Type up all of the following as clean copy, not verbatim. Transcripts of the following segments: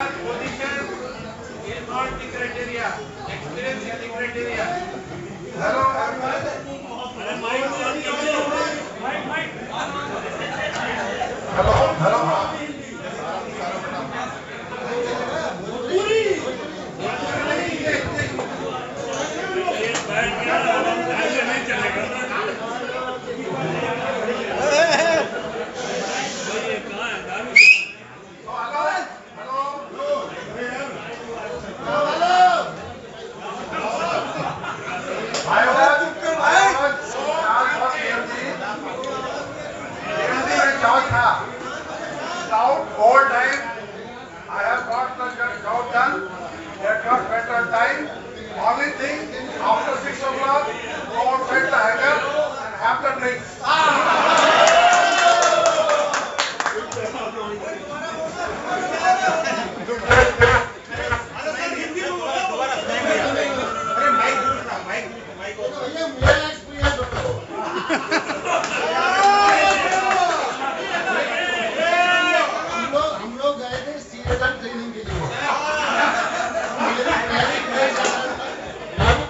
Position is not the criteria. Experience is the criteria. Hello, everyone. Hello, hello. All time, I have got the job done. Get got better time. Only thing, after 6 o'clock, go outside the hangar and have the drinks.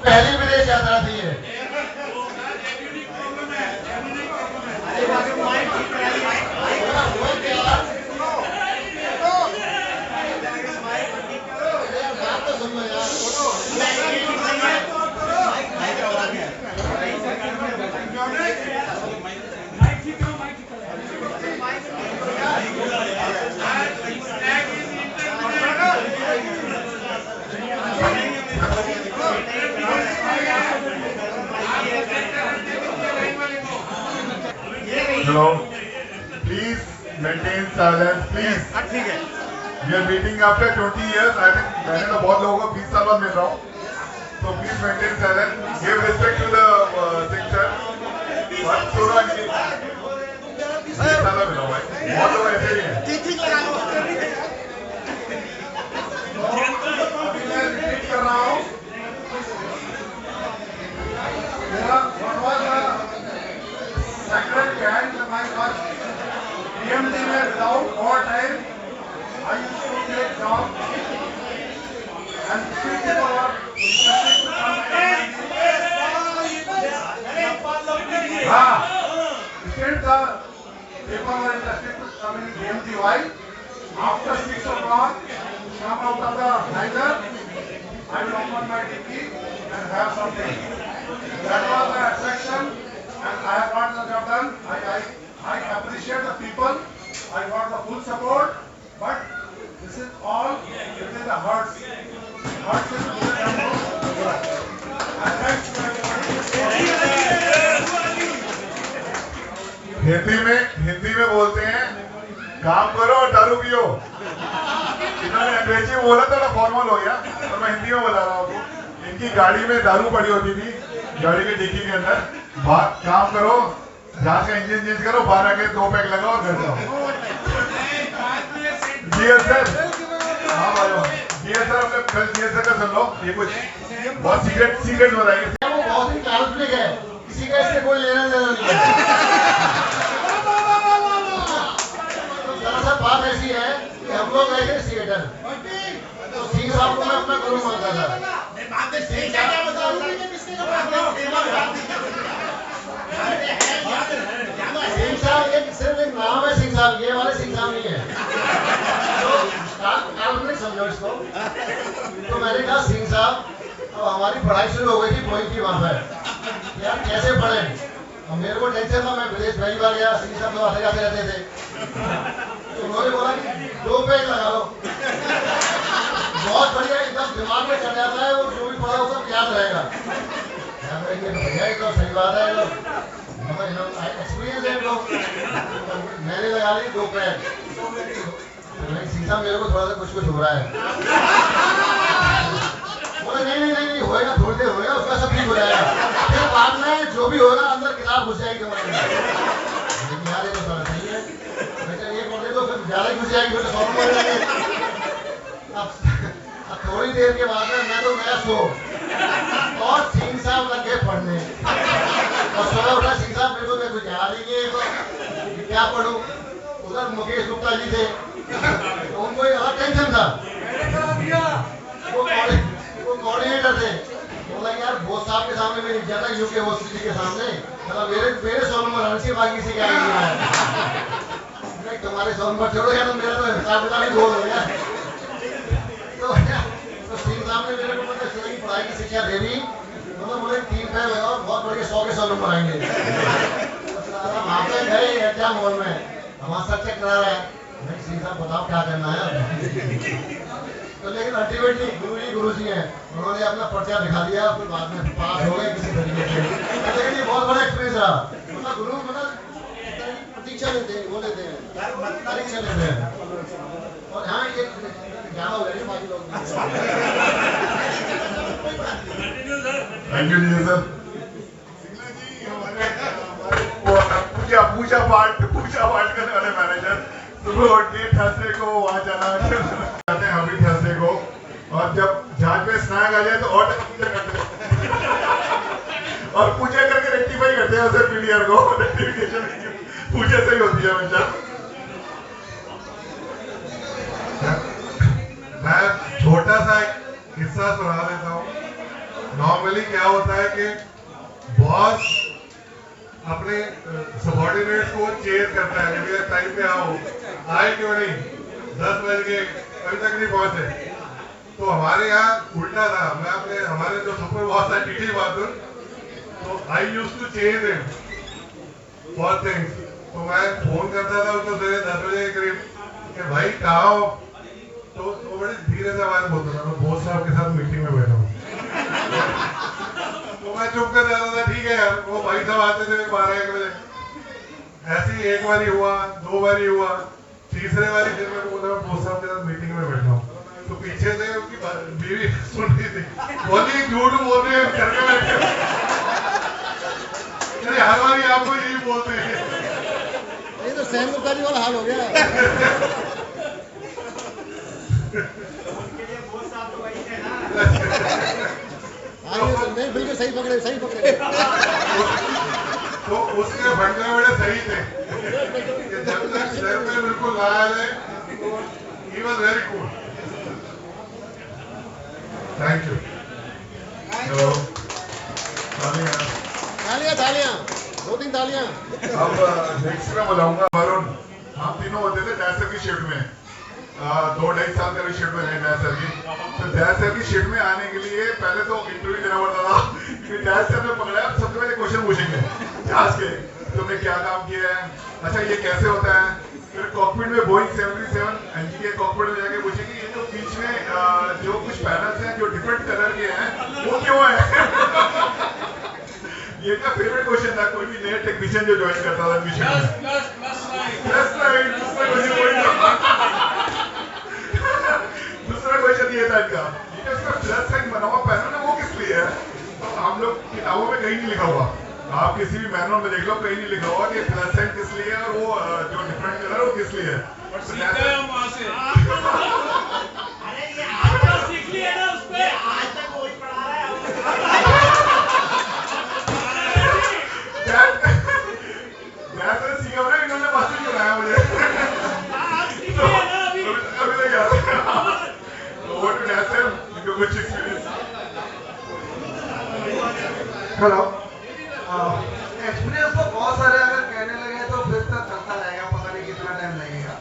पहली विदेश यात्रा थी ये। बात तो सुन लो Hello, please maintain silence, please. ठीक है। We are meeting after 20 years. I think मैंने तो बहुत लोगों को 20 साल बाद मिल रहा हूँ. So please maintain silence. Give respect to the singer. बहुत सुनो इनकी. 20 साल बाद मिला हूँ भाई. बहुत लोग ऐसे ही हैं. ठीक लगा लो। अभी मैं रिपीट कर रहा हूँ. मेरा second behind my was PMD without all time. I used to take job and people were interested to come and instead the people were interested to come in PMDY. After 6 o'clock, come out of the hangar, I will open my DP and have something. That was the attraction. And I have got the job done. I appreciate the people. I got the full support. But this is all within the hearts. Hearts is within the and thanks to everybody. Hindi में बोलते हैं काम करो और दारू पियो. इन्होंने अंग्रेजी में बोला थोड़ा फॉर्मल हो गया और मैं हिंदी में बता रहा हूँ. इनकी गाड़ी में दारू पड़ी होती थी, गाड़ी के डिक्की के अंदर. काम करो, जहाँ का इंजन चेंज करो, बाहर आके 2 पैक लगाओ और घर जाओ. जी सर, हाँ भाई जी सर, अपने कल जी सर का सुन लो. ये कुछ बहुत सीक्रेट बताएंगे. वो बहुत ही काल्पनिक है, किसी का इससे कोई लेना देना नहीं है। दरअसल बात ऐसी है कि हम लोग गए थे थिएटर, तो सिंह साहब को मैं अपना गुरु मानता था. सिंह साहब एक सिर्फ एक नाम है, सिंह साहब, ये वाले सिंह साहब नहीं है. तो काल्पनिक समझो इसको. तो मैंने कहा सिंह साहब, तो हमारी पढ़ाई शुरू हो गई थी बोइंग की वहाँ पर, यार कैसे पढ़े. और मेरे को टेंशन था, मैं विदेश पहली बार गया. सिंह साहब तो आते जाते रहते थे. तो उन्होंने बोला कि 2 पेज लगा लो. बहुत बढ़िया, एकदम दिमाग में चढ़ जाता है, वो जो भी पढ़ा वो सब याद रहेगा. भैया ये तो सही बात है, एक्सपीरियंस है लोग. मैंने लगा ली 2 पेज. सिंह साहब मेरे को थोड़ा सा कुछ हो रहा है. बोले नहीं होएगा, थोड़ी देर होएगा, उसका सब ठीक हो जाएगा. फिर बाद में जो भी होगा अंदर किताब घुस जाएगी हमारे में. यार ये तो थोड़ा सही है. ये बोले तो फिर ज्यादा घुस जाएगी, फिर तो सॉल्व हो जाएगी. अब थोड़ी देर के बाद में मैं तो गया सो, और सिंह साहब लग गए पढ़ने. और सुबह उठा, सिंह साहब मेरे को कुछ याद ही नहीं है, तो क्या पढ़ूं. उधर मुकेश गुप्ता जी थे, तो उनको एक अलग टेंशन था. कोऑर्डिनेटर थे, बोला यार बोस साहब के सामने मैं नहीं जाता, यूके यूनिवर्सिटी के सामने, मतलब मेरे 100 नंबर आने से बाकी किसी के आगे नहीं आया। नहीं तुम्हारे 100 नंबर छोड़ो यार, तो मेरा तो हिसाब किताब ही गोल हो गया। तो सिंह साहब ने मेरे को मतलब शुरू की पढ़ाई की शिक्षा दे दी, मतलब मुझे 3 पैर लगाओ, बहुत बढ़िया 100 के 100 नंबर आएंगे। वहाँ पे गए एग्जाम हॉल में, हमारा सर चेक करा रहा है, नहीं सिंह साहब बताओ क्या करना है। तो लेकिन अल्टीमेटली गुरु जी हैं, उन्होंने अपना पर्चा दिखा दिया, फिर बाद में पास हो गए किसी तरीके से। लेकिन ये बहुत बड़ा एक्सपीरियंस रहा, मतलब गुरु मतलब प्रतीक्षा लेते हैं, वो लेते हैं, परीक्षा लेते हैं। और हाँ ये ज्यादा हो गया बाकी लोग। थैंक यू जी सर। पूजा पाठ करने वाले मैनेजर सुबह उठ के थर्सडे को वहाँ जाना चाहते हैं, अभी थर्सडे को, और जब जहाज पे स्नैक आ जाए तो ऑर्डर पूजा करते हैं और पूजा करके रेक्टिफाई करते हैं उसे पीडीआर को, रेक्टिफिकेशन पूजा से ही होती है हमेशा। मैं छोटा सा एक किस्सा सुना देता हूँ। नॉर्मली क्या होता है कि बॉस अपने सबॉर्डिनेट्स को चेज करता है कि भैया टाइम पे आओ, आए क्यों नहीं, 10 बज गए अभी तक नहीं पहुंचे। तो हमारे यहाँ उल्टा था, मैं अपने हमारे जो सुपर बॉस है टीटी बहादुर, तो I used to chase him for things. तो मैं फोन करता था उसको 10 बजे के करीब कि भाई कहाँ हो, तो बड़े धीरे से आवाज बोलता था, मैं बॉस साहब के साथ मीटिंग में बैठा हूँ। तो मैं चुप कर जाता था, ठीक है यार, वो भाई साहब आते थे 12-1 बजे। ऐसे ही एक बारी हुआ, 2 बारी हुआ, तीसरे बारी फिर मैं बोला मैं बॉस साहब के साथ मीटिंग में बैठा हूँ। तो पीछे से उसकी बीवी सुन रही थी, बोली झूठ बोल रहे हैं घर में बैठे। हर बारी आपको यही बोलते हैं। ये तो सैम गुप्ता वाला हाल हो गया। बिल्कुल सही पकड़े, सही पकड़े। तो उसके भटके बड़े सही थे कि जब तक सर पे बिल्कुल लाया जाए, he was very cool. Thank you. Hello, तालियां तालियां, 2-3 तालियां। अब नेक्स्ट में बुलाऊंगा वरुण। हम तीनों होते थे डैसर की शिफ्ट में, 2-2.5 साल का शिफ्ट में है डैसर की। तो डैसर की शिफ्ट में आने के लिए पहले तो इंटरव्यू देना पड़ता था कि डैसर ने पकड़ा, सबसे पहले क्वेश्चन पूछेंगे जहाज के, तुमने क्या काम किया है, अच्छा ये कैसे होता है। फिर कॉकपिट में बोइंग 737 NG के कॉकपिट में जाके पूछेंगे ये जो बीच में जो कुछ पैनल्स हैं जो डिफरेंट कलर के हैं वो क्यों है। ये क्या फेवरेट क्वेश्चन था, कोई भी नया टेक्नीशियन जो ज्वाइन करता था बीच में। दूसरा क्वेश्चन ये था इनका, ये जो इसका प्लस साइन बना हुआ पैनल है वो किस लिए है। तो हम लोग किताबों में कहीं नहीं लिखा हुआ, आप किसी भी मैनुअल में देख लो, कहीं नहीं लिखा हुआ कि प्लस साइन किस लिए है और वो जो डिफरेंट कलर है वो किस लिए है। इन्होंने बस नहीं कराया मुझे। कुछ एक्सपीरियंस। हेलो, एक्सपीरियंस तो बहुत सारे अगर कहने लगे तो फिर तक चलता रहेगा, पता नहीं कितना टाइम लगेगा।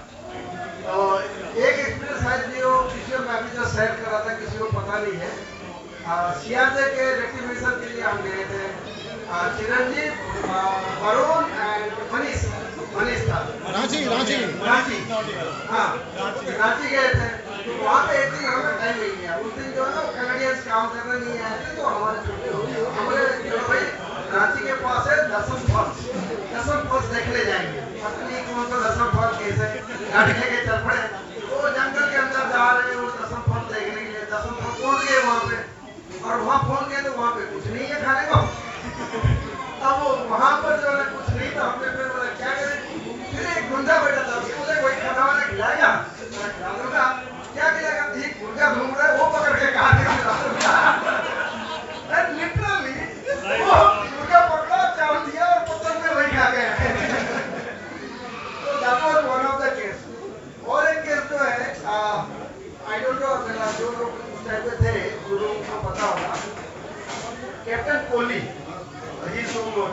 एक एक्सपीरियंस है जो किसी को मैं भी जो शेयर कर रहा था, किसी को पता नहीं है। सियाजे के रेक्टिफिकेशन के लिए हम गए थे, चिरंजीव, वरुण एंड मनीष था। रांची हाँ रांची गए थे। तो वहाँ पे एक दिन हमें टाइम नहीं गया, उस दिन जो है ना कैनेडियंस काम करने नहीं आए थे, तो हमारे छुट्टी हो गई। हमारे भाई रांची के पास है दसम फॉल्स देखने जाएंगे, पता नहीं कौन सा दसम फॉल्स कैसे गाड़ी लेके चल पड़े। वो जंगल के अंदर जा रहे हैं वो दसम फॉल्स देखने के लिए, दसम फॉल्स पहुंच गए वहाँ पे, और वहाँ पहुंच गए तो वहाँ पे कुछ नहीं है खाने को। अब वहाँ पर जो है कुछ नहीं था, हमने फिर बोला क्या करें, फिर एक गुंडा बैठा था, उसको वही खाना वाला खिलाया, खिला दूंगा क्या खिलाएगा, ठीक मुर्गा घूम रहा है वो पकड़ के खा दिया। लिटरली वो मुर्गा पकड़ा, चावल दिया और पत्थर में वही खा गए। तो that was one of the case. और एक केस जो है आई डोंट नो जो लोग टाइम पे थे जो लोगों को पता होगा कैप्टन कोहली ही सोमोट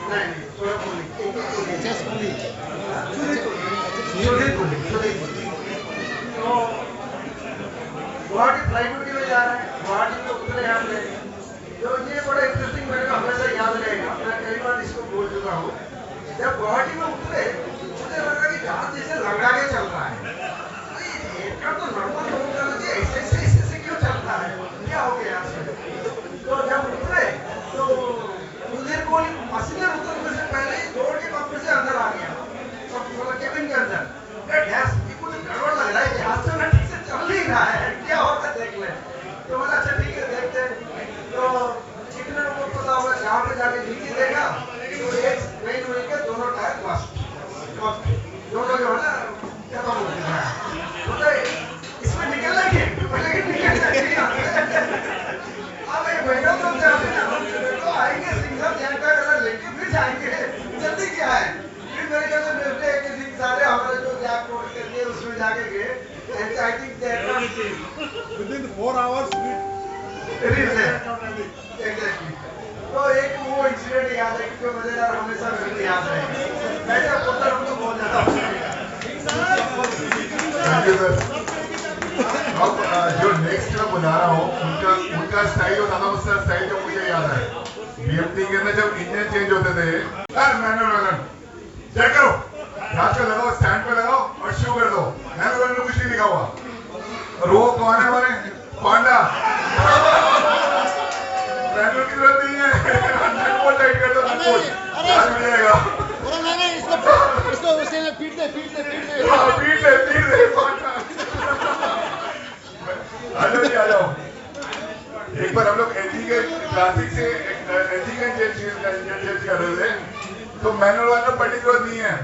नहीं सौरभ कोहली सुधीर कोहली तो गुवाहाटी फ्लाईट में जा रहे हैं गुवाहाटी में उतरे यहाँ पे तो ये बड़ा इंटरेस्टिंग मेरे को हमेशा याद रहेगा मैं कई बार इसको बोल चुका हूँ जब गुवाहाटी में उतरे मुझे लगा कि जहाज जैसे लंगा के चल रहा है इसका तो नॉर्मल लोगों का लगे ऐसे क्यों चलता है क्या हो गया यहाँ से तो जब उतरे तो सुधीर कोहली पैसेंजर उतरने से पहले ही दौड़ के कॉकपिट से अंदर आ गया तो केबिन के अंदर गैस कुछ गड़बड़ लग रहा है जहाज से ठीक से चल नहीं रहा है क्या होगा देख ले तो बोला अच्छा ठीक है देखते तो कितने लोगों को पता होगा जहाँ पे जाके नीचे देगा तो एक ट्रेन हुई के दोनों टायर बस्ट दोनों जो है ना खत्म हो गया तो इसमें निकलना क्या पहले कि निकलना चाहिए अब एक महीना तो जाते हैं तो आएंगे सिंघम यहाँ का कलर लेके फिर जाएंगे जल्दी क्या है फिर मेरे ख्याल से मिलते हैं कि सिंह सारे हमारे जो गैप कोड करके उसमें जाके गए and I think that Within 4 hours, exactly तो एक वो इंसिडेंट याद है जो मजेदार हमेशा मेरे को याद रहेगा मैं जब बोलता हूँ तो बहुत ज्यादा थैंक यू सर। अब जो नेक्स्ट मैं बुला रहा हूँ उनका स्टाइल और दादा मुस्ता स्टाइल जो मुझे याद है बीएमटी के अंदर जब इंजन चेंज होते थे मैनुअल चेक करो हाथ पे लगाओ स्टैंड पे लगाओ और शू कर दो मैनुअल में कुछ नहीं लिखा हुआ और वो कौन है हमारे पांडा मैनुअल की जरूरत नहीं है नटबोल्ट टाइट कर दो नटबोल्ट आज मिल जाएगा नहीं इसको उसने पीट दे पीट दे पांडा आ जाओ एक बार हम लोग एनजी के क्लासिक से एनजी का चेंज कर रहे थे तो मैनुअल वाला पर्टिकुलर नहीं है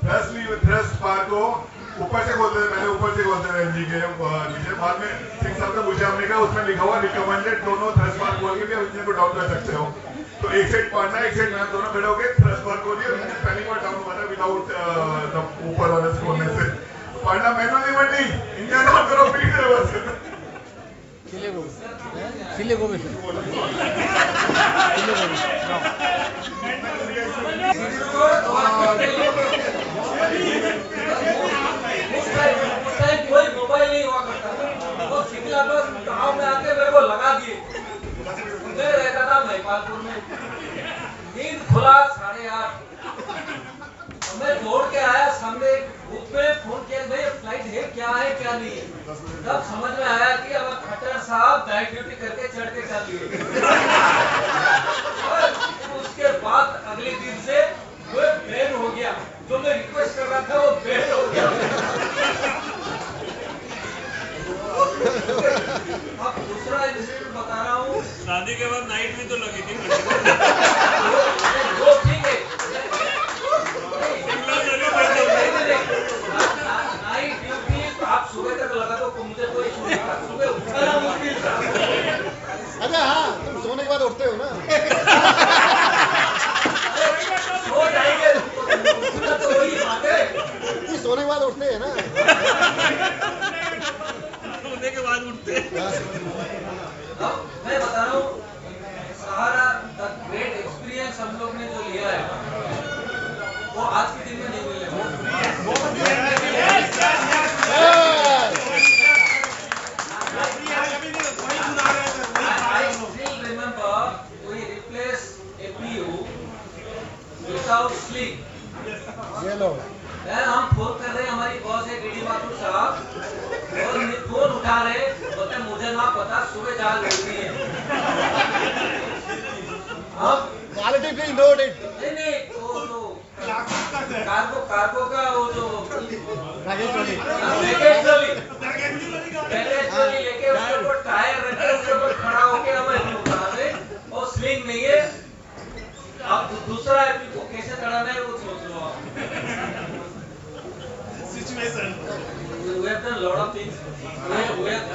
थ्रस्ट बार को ऊपर से खोलते थे पहले ऊपर से खोलते थे एनजी के नीचे बाद में सिंह साहब का पूछा हमने कहा उसमें लिखा हुआ रिकमेंडेड दोनों थ्रस्ट बार खोल के इंजन को डाउन कर सकते हो तो एक साइड पांडा एक साइड मैन दोनों खड़े हो गए थ्रस्ट बार खोलिए और पहली बार डाउन हुआ था विदाउट ऊपर वाले से खोलने से पांडा मैनुअली बनी इंजन ऑन करो पीट दे बस सिले को भी कोई मोबाइल नहीं हुआ करता वो शिमला बस गाँव में आके मेरे को लगा दिए मैं रहता था महिपालपुर में नींद खुला 8:30 मैं दौड़ के आया सामने ग्रुप में फोन किया भाई फ्लाइट है क्या नहीं है तब समझ में आया कि अब खट्टर साहब नाइट ड्यूटी करके चढ़ के चल लिए उसके बाद अगले दिन से वो बैन हो गया जो मैं रिक्वेस्ट कर रहा था वो बैन हो गया अब दूसरा इंसिडेंट बता रहा हूँ शादी के बाद नाइट भी तो लगी थी वो ठीक है नाइट ड्यूटी आप सुबह तक लगा तो मुझे कोई सुबह उठाना मुश्किल था अच्छा हाँ तुम सोने के बाद उठते हो ना सो जाएंगे तो वही बात है सोने के बाद उठते हैं ना सोने के बाद उठते अब मैं बता रहा हूँ सहारा द ग्रेट एक्सपीरियंस हम लोग ने जो लिया है वो आज के दिन में नहीं मिलेगा I still remember we replaced APU without sleep. ये लो हम फोन कर रहे हैं हमारी बॉस है डीडी माथुर साहब और फोन उठा रहे बोलते मुझे ना पता सुबह जाग होती है अब क्वालिटी फील नोट इट नहीं वो जो कार्गो का वो जो बैगेज ट्रॉली लेके उसके ऊपर टायर रखे उसके ऊपर खड़ा होके हमें उठा रहे और स्लिंग नहीं है अब दूसरा एपी को कैसे चढ़ाना है वो सोच लो आप situation we have done lot of things we have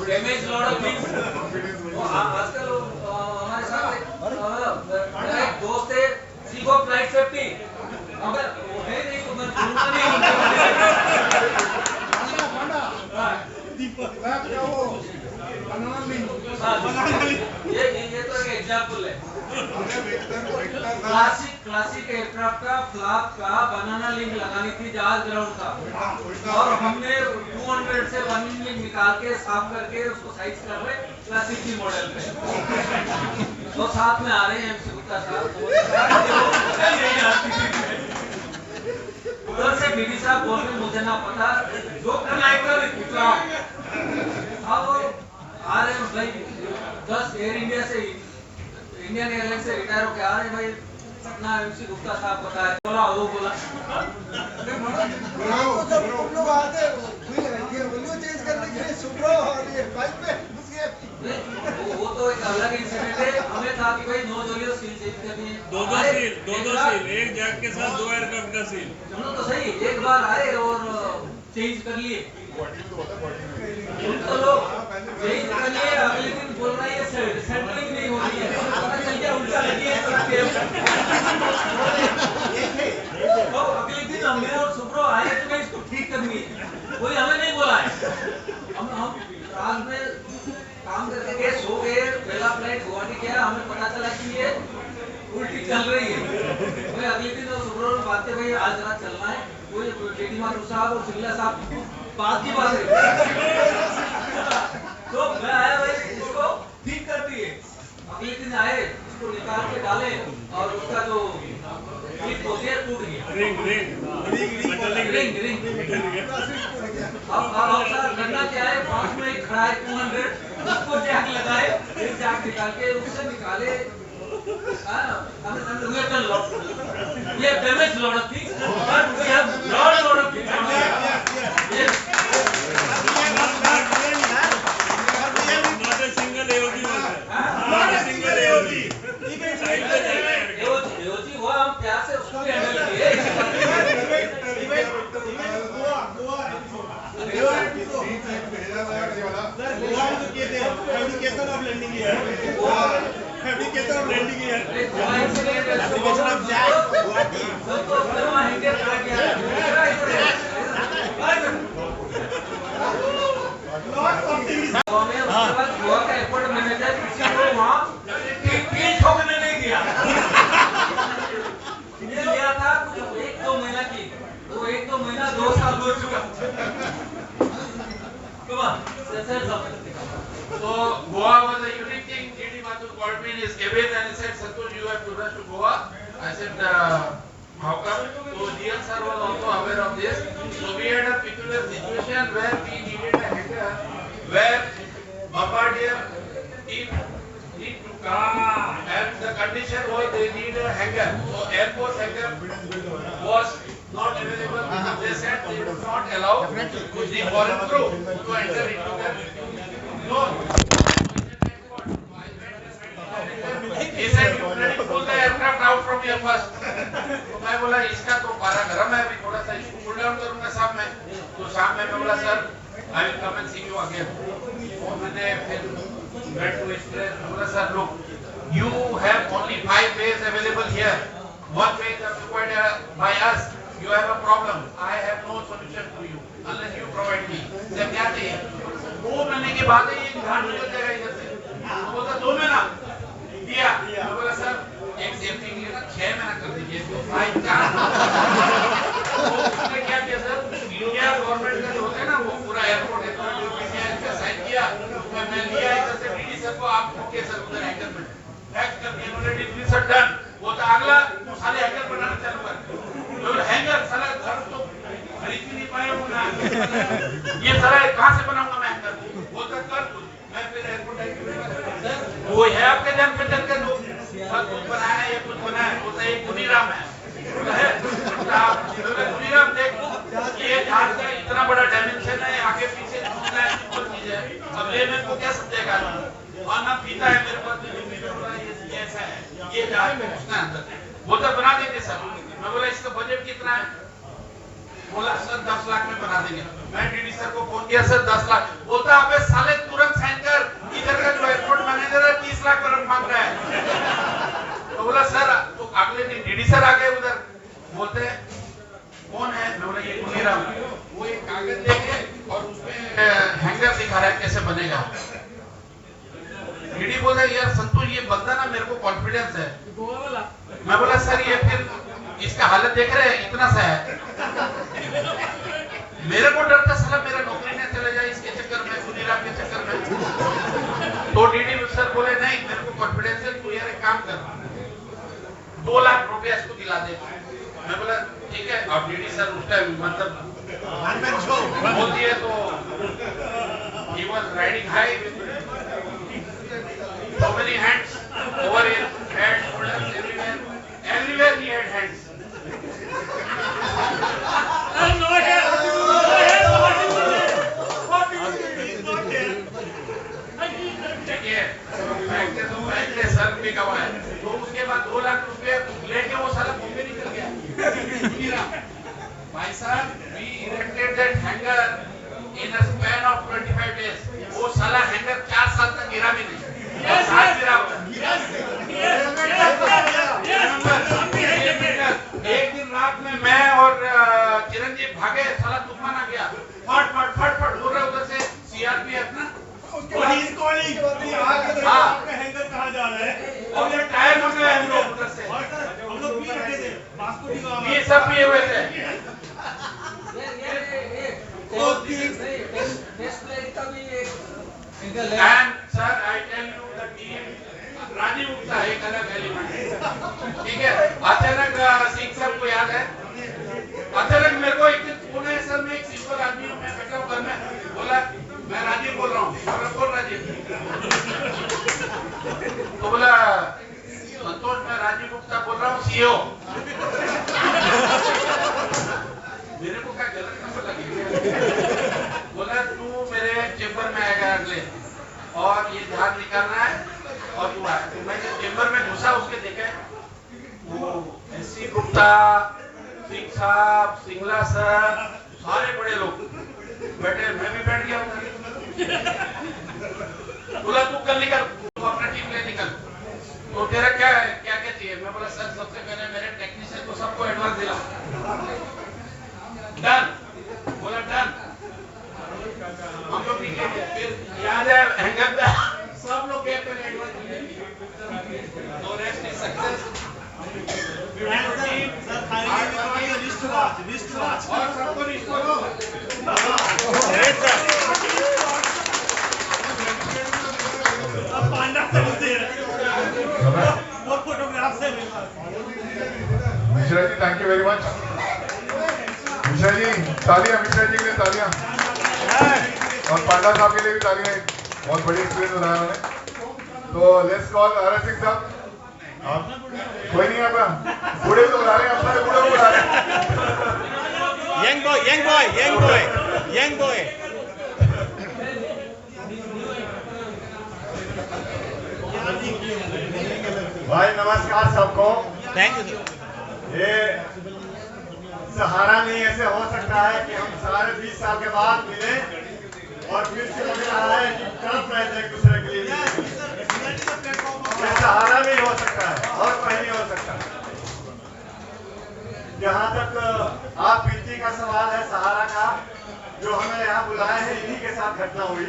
damaged lot of things आजकल हमारे साथ मेरा एक दोस्त है चीफ ऑफ फ्लाइट सेफ्टी अगर वो है नहीं तो मैं बोलूंगा नहीं फ्लैप का वो बनाना लिंक ये तो एक एग्जांपल है। क्लासिक एयरक्राफ्ट का फ्लैप का बनाना लिंक लगानी थी जहाज ग्राउंड का, और हमने 200 से 1 लिंक निकाल के साफ करके उसको साइज कर रहे क्लासिक की मॉडल पे। तो साथ में आ रहे हैं एमसी गुप्ता साहब, उधर से बीडी साहब बोल रहे मुझे ना पता जो करना है कर निकला। अब आ रहे हैं भाई 10 एयर इंडिया से इंडियन एयरलाइन से रिटायर होके आ रहे हैं भाई, अपना एमसी गुप्ता साहब पता है बोला वो बोला लोग आते ये वॉल्यूम चेंज करने के लिए सुब्रो और ये बाइक पे घुस गया। वो तो एक अलग इंसिडेंट है। हमें था कि भाई 9 जोलियों सील चेंज करनी है, दो सील, एक जैक के साथ 2 एयरक्राफ्ट का सील। सुनो तो सही, एक बार आए और चेंज कर लिए, तो लोग चेंज कर लिए, अगले दिन बोल रहा है ये सेंटरिंग नहीं हो रही है, पता चल गया उल्टा लगी है तो अगले दिन हमने और सुब्रो आए तो भाई इसको ठीक करनी है, कोई हमें नहीं बोला है। हम रात में काम करके गए, सो गए, पहला फ्लाइट गुवाहाटी गया, हमें पता चला कि ये उल्टी चल रही है। भाई अगले दिन सुब्रो ने बात भाई आज रात चलना है, कोई जेडी माथुर साहब और सिंगला साहब बात की बात है तो मैं आया भाई इसको ठीक कर दिए। अगले दिन आए, इसको निकाल के डाले और उसका जो क्लिप होती है टूट गया, रिंग। अब सर करना क्या है, पास में एक खड़ा है 200, उसको जैक लगाए, फिर जैक निकाल के उससे निकाले। We have damaged a lot of things, but we have learned a lot of things. Yes. Not a single AOG was there. Not a single AOG. Side पे जाएगा aircraft. AOG हुआ, हम प्यार से उसको भी हैंडल किए। Fabrication of landing gear. Fabrication of landing gear. Fabrication of jack. तो फिर वहाँ हैंगर खड़ा किया। हमें उसके बाद गोवा का एयरपोर्ट मैनेजर किसी को वहाँ कील ठोकने नहीं दिया। ये लिया था कुछ 1-2 महीना की, वो 1-2 महीना 2 साल हो चुका। Come on, say something. So Goa was a unique thing. G.D. Mathur called me in his cabin and he said, Santosh, you have to rush to Goa. I said, how come? So DL sir was also aware of this. So we had a peculiar situation where we needed a hangar where Bombardier team need to come, and the condition was they need a hangar. So Air Force hangar was not available because they said they would not allow the foreign crew to enter into their zone. He said you need to pull the aircraft out from here first. तो मैं बोला इसका तो पारा गर्म है, अभी थोड़ा सा इसको कूल डाउन करूंगा शाम में। तो शाम में मैं बोला sir I will come and see you again. तो मैंने फिर went to his place, बोला sir look, you have only 5 bays available here. 1 bay is occupied by us. You have a problem. I have no solution to you unless you provide me. Sir क्या चाहिए? 2 महीने के बाद ये घाट निकल जाएगा इधर से। तो बोलता 2 महीना दिया। मैं बोला सर एक सेफ्टी के लिए ना 6 महीना कर दीजिए, तो 5 4। तो उसने क्या किया सर, इंडिया गवर्नमेंट का जो होता है ना वो पूरा एयरपोर्ट है, इसका साइन किया। मैं लिया इधर से डीडी सर को, आप ओके सर उधर हैंगर में हैक करके इन्होंने डिग्री सर डन। वो तो अगला वो साले हैंगर बनाना चालू कर, तो हैंगर साला घर तो खरीद भी नहीं पाए वो ना, ये साला कहाँ से बनाऊंगा मैं हैंगर? वो तो कर मैं फिर एयरपोर्ट वो है आपके जान पहचान के लोग सब कुछ बनाया है, ये कुछ बनाया है, वो तो एक मुनीराम है मुनीराम देख ये जहाज का इतना बड़ा डायमेंशन है, आगे पीछे घूमना है, बहुत चीज है। अब ले मेरे को क्या समझेगा, और ना पीता है मेरे पास, ये ऐसा है, ये जहाज में घुसना है अंदर। वो तो बना देंगे सर। मैं बोला इसका बजट कितना है? बोला सर 10 लाख में बना देंगे। मैं डीडी सर को फोन किया, सर 10 लाख। बोलता अबे साले तुरंत साइन कर, इधर का जो एयरपोर्ट मैनेजर है 30 लाख पर मांग रहा है। तो बोला सर, तो अगले दिन डीडी सर आ गए उधर, बोलते हैं कौन है? मैं बोला ये मुनीराम। वो एक कागज लेके और उसमें हैंगर दिखा रहा है कि कैसे बनेगा? डीडी बोला यार संतोष ये बंदा ना मेरे को कॉन्फिडेंस है। मैं बोला सर ये फिर इसका हालत देख रहे हैं इतना सा है, मेरे को डर था साला मेरा नौकरी न चले जाए इसके चक्कर में, सुनीला के चक्कर में। तो डीडी सर बोले नहीं मेरे को कॉन्फिडेंस है, तू यार एक काम कर 2 लाख रुपया इसको दिला दे। मैं बोला ठीक है। अब डीडी सर उस टाइम मतलब बोलती है तो he was riding high with so many hands over his head, shoulders, everywhere he had hands. देखिए बैंक ने सर भी गवाए, तो उसके बाद 2 लाख रुपए लेके वो साला बॉम्बे निकल गया। भाई साहब we erected that hanger in a span of 25 days. वो साला हैंगर 4 साल तक गिरा भी नहीं। एक दिन रात में मैं और चिरंजीव भागे, साला तूफान आ गया, फट फट फट फट हो रहा उधर से सीआरपीएफ ना हैंगर कहाँ जा रहा है? और ये टायर में गए हम लोग उधर से, हम लोग भी रखे थे, ये सब पिए हुए थे। And sir, I tell you the team, Rajiv Gupta एक अलग एलिमेंट, ठीक है। अचानक सिंह साहब को याद है, अचानक मेरे को एक दिन फोन है सर, मैं एक सिंपल आदमी हूँ, मैं बैठा हूँ घर में, बोला मैं राजीव बोल रहा हूँ। बोल राजीव, तो बोला संतोष मैं राजीव गुप्ता बोल रहा हूँ सीईओ। मेरे को क्या गलत नंबर लगी? बोला तू मेरे चेंबर में आएगा अगले, और ये ध्यान निकालना है, और तू आए। तो मैं जब चेंबर में घुसा उसके देखे वो एससी गुप्ता, सिंह साहब, सिंगला सर, सारे बड़े लोग बैठे, मैं भी बैठ गया। बोला तू कल निकल, तू अपना टीम ले निकल, तो तेरा क्या क्या क्या चाहिए? मैं बोला सर सबसे पहले मेरे टेक्नीशियन को सबको एडवांस दिला। डन, बोला डन, हम लोग निकले। फिर याद है हैंगर पे सब लोग गए पहले एडवांस दिए, तो रेस्ट इज सक्सेस। और सबको रिस्ट करो। पांडा वो फोटोग्राफ से Mishra ji thank you very much. Mishra ji तालियां, मिश्रा जी के लिए तालियां, और पांडा साहब के लिए भी तालियां। बहुत बड़ी एक्सपीरियंस बताया उन्होंने। तो लेट्स कॉल आर.एस. सिंह साहब। आप कोई नहीं आपका बूढ़े को बुला रहे हैं, अपने बूढ़े को बुला रहे हैं। Young boy, young boy, young boy, young boy. भाई नमस्कार सबको। Thank you. ये सहारा नहीं ऐसे हो सकता है कि हम सारे 20 साल के बाद मिले और फिर से लग रहा है कि तरफ रहते एक दूसरे के लिए। ये सहारा नहीं हो सकता है और कहीं नहीं हो सकता। जहाँ तक आप बिनती का सवाल है सहारा का, जो हमें यहाँ बुलाए हैं इन्हीं के साथ घटना हुई।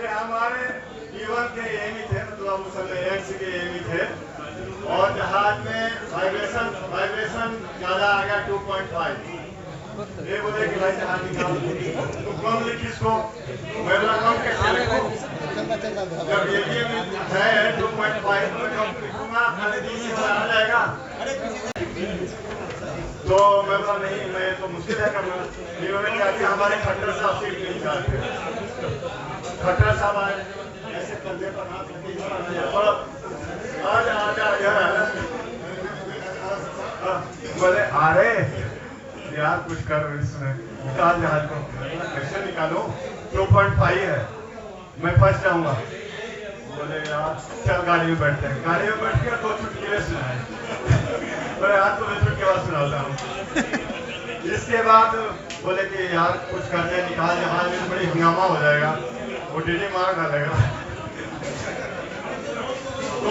ये हमारे जीवन के एम ही थे, मतलब उस समय एक्स के एम ही थे, और जहाज में वाइब्रेशन ज्यादा आ गया 2.5। ये बोले कि भाई जहाज निकालो, तो कम लिख इसको। मैं बोला कम कैसे लिखूं? जब ये है 2.5 तो कम लिखूंगा, खाली 20 से आ जाएगा। तो मैं बोला नहीं, मैं तो मुश्किल है करना। इन्होंने क्या किया, हमारे खट्टर साहब सीट नहीं चाहते। खट्टर साहब आए, ऐसे कंधे पर हाथ रखे, बोले अरे यार कुछ कर इसमें, निकाल जहाज को। कैसे निकालो? 2.5 है, मैं फंस जाऊंगा। बोले यार चल गाड़ी में बैठते हैं। गाड़ी में बैठ के 2 चुटकुले सुनाए। बोले यार तुम्हें चुटकुला सुनाता हूँ। इसके बाद बोले कि यार कुछ करते हैं, निकाल जहाज में, बड़ी हंगामा हो जाएगा, वो डीडी मार डालेगा। तो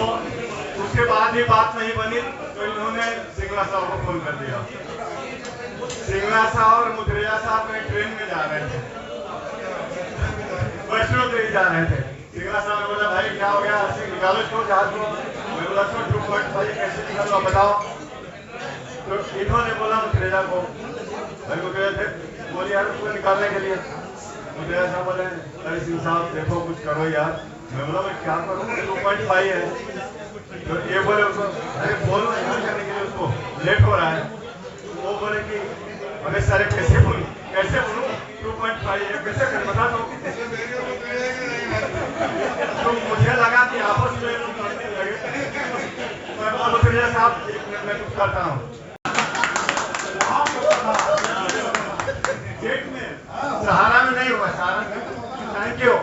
उसके बाद भी बात नहीं बनी, तो इन्होंने सिंगला साहब को फोन कर दिया। सिंगला साहब और मुद्रिया साहब में ट्रेन में जा रहे थे, जा रहे थे। सिंगला साहब ने बोला भाई क्या हो गया, निकालो इसको जहाज को। मैं बोला सर 2.5 कैसे निकालो बताओ। तो इन्होंने बोला मुखरेजा को, भाई को गए थे, बोले यार उसको निकालने के लिए। मुखरेजा साहब बोले अरे सिंह साहब देखो कुछ करो यार। मैं बोला मैं क्या करूँ, 2.5 है। तो ये बोले उसको अरे बोलो निकाल करने के लिए, उसको लेट हो रहा है। वो बोले कि अरे सारे कैसे बोलूं 2.5 है कैसे कर बता दो। तो मुझे लगा कि आपस में लड़ने लगे। मैं बोला फिर साहब 1 मिनट में कुछ करता हूँ। सहारा में नहीं हुआ, सहारा में थैंक यू।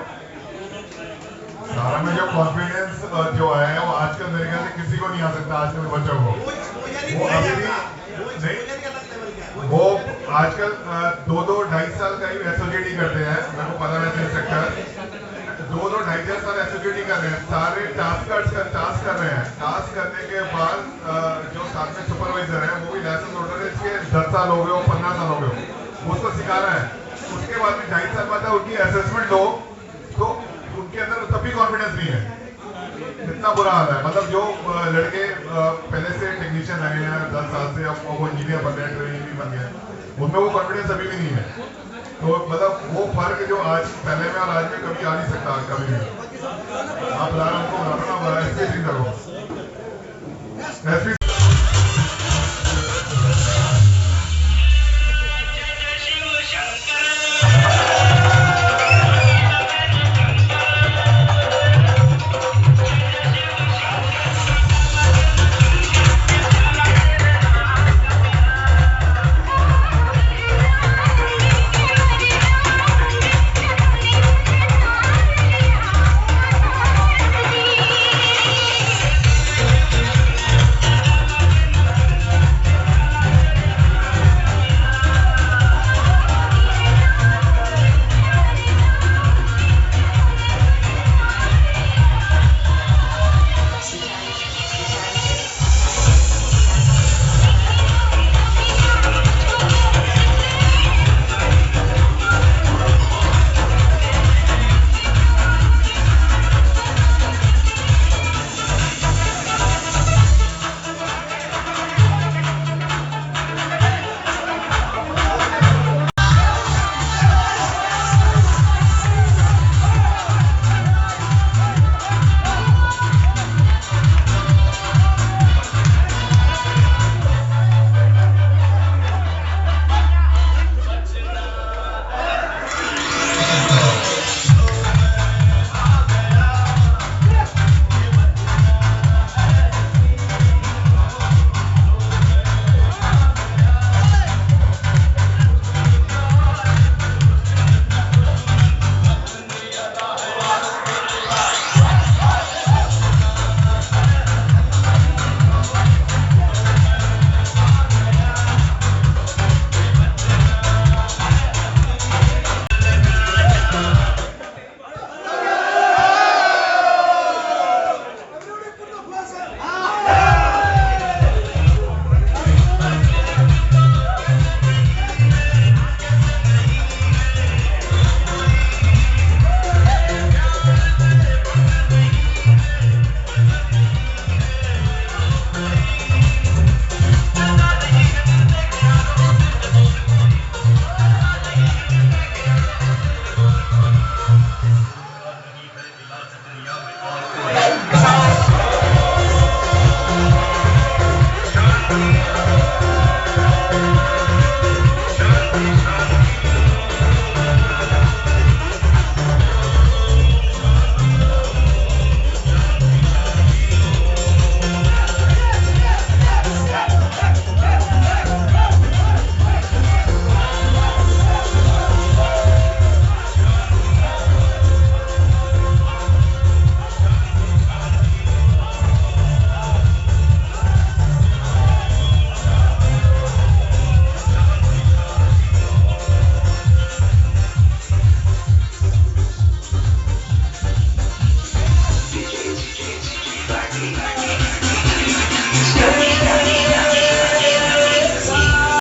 सारा में जो कॉन्फिडेंस जो है वो आजकल मेरे ख्याल से किसी को नहीं आ सकता आजकल के बच्चों को। वो अभी भी नहीं, वो आजकल 2-2-2.5 साल का ही एसोसिएटी करते हैं। मेरे को पता नहीं सेक्टर 2-2-2.5 साल एसोसिएटी कर रहे हैं, सारे टास्क कर रहे हैं। टास्क करने के बाद जो साथ में सुपरवाइजर है वो भी लाइसेंस होल्डर है, इसके 10 साल हो गए हो 15 साल हो गए हो, वो उसको सिखा रहा है। उसके बाद में 2.5 साल बाद उनकी असेसमेंट लो तो उनके अंदर तब भी कॉन्फिडेंस नहीं है। इतना बुरा हाल है। मतलब जो लड़के पहले से टेक्नीशियन रहे हैं 10 साल से, अब वो इंजीनियर बन गए, ट्रेनिंग भी बन गए, उनमें वो कॉन्फिडेंस अभी भी नहीं है। तो मतलब वो फर्क जो आज पहले में और आज में कभी आ नहीं सकता कभी भी। आप ला रहे हो